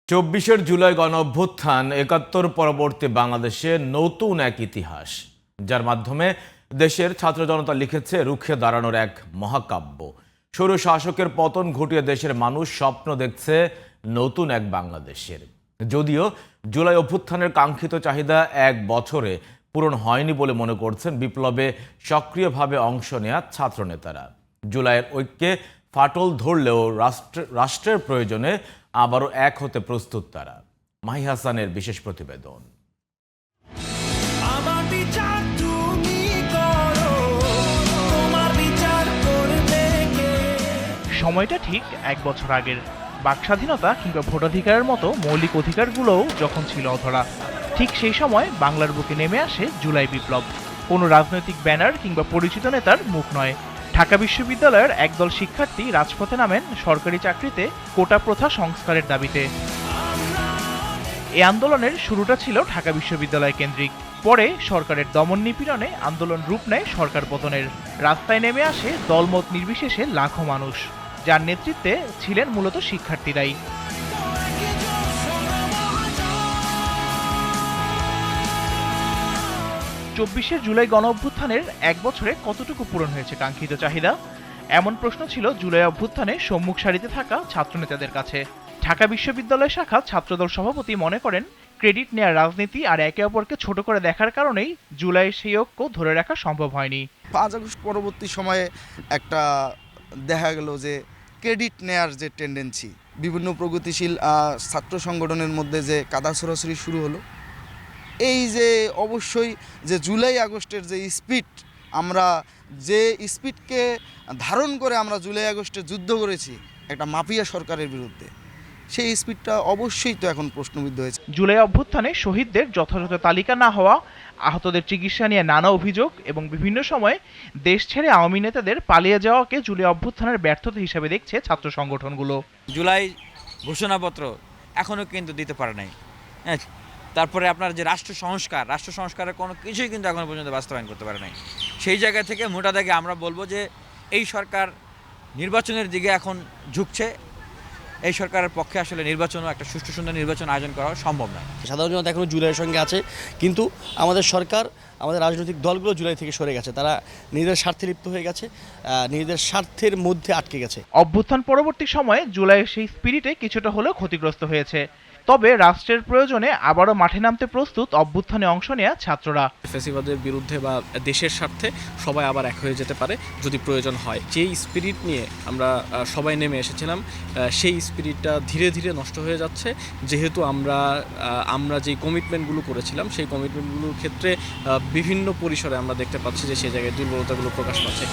চব্বিশের জুলাই গণঅভ্যুত্থান ৭১ পরবর্তী বাংলাদেশে নতুন এক ইতিহাস, যার মাধ্যমে দেশের ছাত্র জনতা লিখেছে রুখে দাঁড়ানোর এক মহাকাব্য। স্বৈর শাসকের পতন ঘটিয়ে দেশের মানুষ স্বপ্ন দেখছে নতুন এক বাংলাদেশের। যদিও জুলাই অভ্যুত্থানের কাঙ্ক্ষিত চাহিদা এক বছরে পূরণ হয়নি বলে মনে করছেন বিপ্লবে সক্রিয়ভাবে অংশ নেয়া ছাত্রনেতারা। জুলাইয়ের ঐক্যে ফাটল ধরলেও রাষ্ট্রের প্রয়োজনে আবারও এক হতে প্রস্তুত তারা। মাহি হাসানের বিশেষ প্রতিবেদন। সময়টা ঠিক এক বছর আগের। বাক স্বাধীনতা কিংবা ভোটাধিকারের মতো মৌলিক অধিকারগুলোও যখন ছিল অধরা, ঠিক সেই সময় বাংলার বুকে নেমে আসে জুলাই বিপ্লব। কোনো রাজনৈতিক ব্যানার কিংবা পরিচিত নেতার মুখ নয়, ঢাকা বিশ্ববিদ্যালয়ের একদল শিক্ষার্থী রাজপথে নামেন সরকারি চাকরিতে কোটা প্রথা সংস্কারের দাবিতে। এই আন্দোলনের শুরুটা ছিল ঢাকা বিশ্ববিদ্যালয় কেন্দ্রিক। পরে সরকারের দমন নিপীড়নে আন্দোলন রূপ নেয় সরকার পতনের। রাস্তায় নেমে আসে দলমত নির্বিশেষে লাখো মানুষ, যার নেতৃত্বে ছিলেন মূলত শিক্ষার্থীরাই। চব্বিশের জুলাই গণঅভ্যুত্থানের এক বছরে কতটুকু পূরণ হয়েছে কাঙ্ক্ষিত চাহিদা? এমন প্রশ্ন ছিল জুলাই অভ্যুত্থানে সম্মুখ সারিতে থাকা ছাত্রনেতাদের কাছে। ঢাকা বিশ্ববিদ্যালয় শাখা ছাত্রদল সভাপতি মনে করেন, ক্রেডিট নেওয়ার রাজনীতি আর একে অপরকে ছোট করে দেখার কারণেই জুলাইয়ের সেই ঐক্য ধরে রাখা সম্ভব হয়নি। ৫ আগস্ট পরবর্তী সময়ে একটা দেখা গেল যে ক্রেডিট নেয়ার যে টেন্ডেন্সি, বিভিন্ন প্রগতিশীল ছাত্র সংগঠনের মধ্যে যে কাদা ছড়াছড়ি শুরু হলো, এই যে অবশ্যই যে জুলাই আগস্টের যে স্পিড, আমরা যে স্পিডকে ধারণ করে আমরা জুলাই আগস্টে যুদ্ধ করেছি একটা মাফিয়া সরকারের বিরুদ্ধে, সেই স্পিডটা অবশ্যই তো এখন প্রশ্নবিদ্ধ হয়েছে। জুলাই অভ্যুত্থানে শহীদদের যথাযথ তালিকা না হওয়া, আহতদের চিকিৎসা নিয়ে নানা অভিযোগ এবং বিভিন্ন সময়ে দেশ ছেড়ে আওয়ামী নেতাদের পালিয়ে যাওয়াকে জুলাই অভ্যুত্থানের ব্যর্থতা হিসেবে দেখছে ছাত্র সংগঠনগুলো। জুলাই ঘোষণাপত্র এখনও কিন্তু দিতে পারে নাই। তারপরে আপনার যে রাষ্ট্র সংস্কারের কোনো কিছুই কিন্তু এখনো পর্যন্ত বাস্তবায়ন করতে পারে নাই। সেই জায়গা থেকে মোটা দাগে আমরা বলবো যে এই সরকার নির্বাচনের দিকে এখন ঝুঁকছে। এই সরকারের পক্ষে আসলে নির্বাচনও একটা সুষ্ঠু সুন্দর নির্বাচন আয়োজন করা সম্ভব নয়। সাধারণ জনতা এখনও জুলাইয়ের সঙ্গে আছে, কিন্তু আমাদের সরকার, আমাদের রাজনৈতিক দলগুলো জুলাই থেকে সরে গেছে। তারা নিজেদের স্বার্থে লিপ্ত হয়ে গেছে, নিজেদের স্বার্থের মধ্যে আটকে গেছে। অভ্যুত্থান পরবর্তী সময়ে জুলাইয়ের সেই স্পিরিটে কিছুটা হলেও ক্ষতিগ্রস্ত হয়েছে। তবে রাষ্ট্রের প্রয়োজনে আবারও মাঠে নামতে প্রস্তুত অভ্যুত্থানে অংশ নেয়া ছাত্ররা। ফ্যাসিবাদের বিরুদ্ধে বা দেশের স্বার্থে সবাই আবার এক হয়ে যেতে পারে যদি প্রয়োজন হয়। যেই স্পিরিট নিয়ে আমরা সবাই নেমে এসেছিলাম, সেই স্পিরিটটা ধীরে ধীরে নষ্ট হয়ে যাচ্ছে, যেহেতু আমরা যেই কমিটমেন্টগুলো করেছিলাম সেই কমিটমেন্টগুলোর ক্ষেত্রে বিভিন্ন পরিসরে আমরা দেখতে পাচ্ছি যে সেই জায়গায় দুর্বলতাগুলো প্রকাশ পাচ্ছে।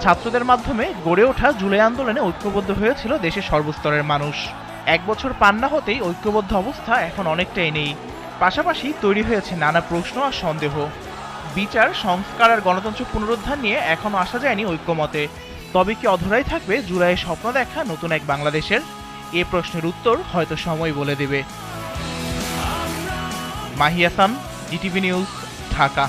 ছাত্রদের মাধ্যমে গড়ে ওঠা জুলাই আন্দোলনে ঐক্যবদ্ধ হয়েছিল দেশের সর্বস্তরের মানুষ। এক বছর পার না হতেই ঐক্যবদ্ধ অবস্থা এখন অনেকটাই নেই। পাশাপাশি তৈরি হয়েছে নানা প্রশ্ন আর সন্দেহ। বিচার, সংস্কার আর গণতন্ত্র পুনরুদ্ধার নিয়ে এখনো আসা যায়নি ঐক্যমতে। তবে কি অধরাই থাকবে জুলাইয়ের স্বপ্ন দেখা নতুন এক বাংলাদেশের? এ প্রশ্নের উত্তর হয়তো সময় বলে দেবে। Mahi Hasan, GTV news, Dhaka.